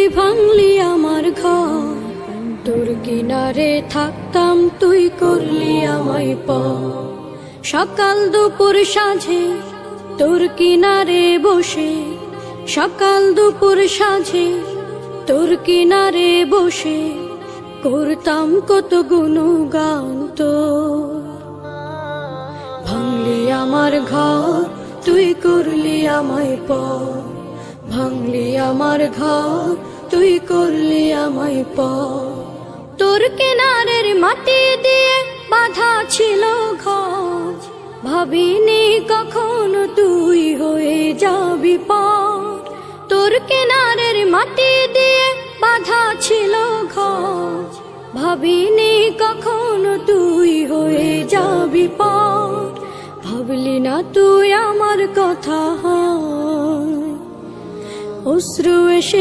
তুই ভাঙলি আমার ঘর, তোর কিনারে থাকতাম তুই করলি আমায় পর। সকাল দুপুর সাঁঝে তোর কিনারে বসে, সকাল দুপুর সাঁঝে তোর কিনারে বসে করতাম কত গুণগান তোর। ভাঙলি আমার ঘর, তুই করলি আমায় পর। ভাঙলি আমার ঘর, তুই করলি আমায় পর। তোর কিনারের মাটি দিয়ে বাঁধা ছিল ঘর, ভাবিনি কখনো তুই হয়ে যাবি পর। তোর কিনারের মাটি দিয়ে বাঁধা ছিল ঘর, ভাবিনি কখনো তুই হয়ে যাবি পর। ভাবলি না তুই আমার কথা, অশ্রু এসে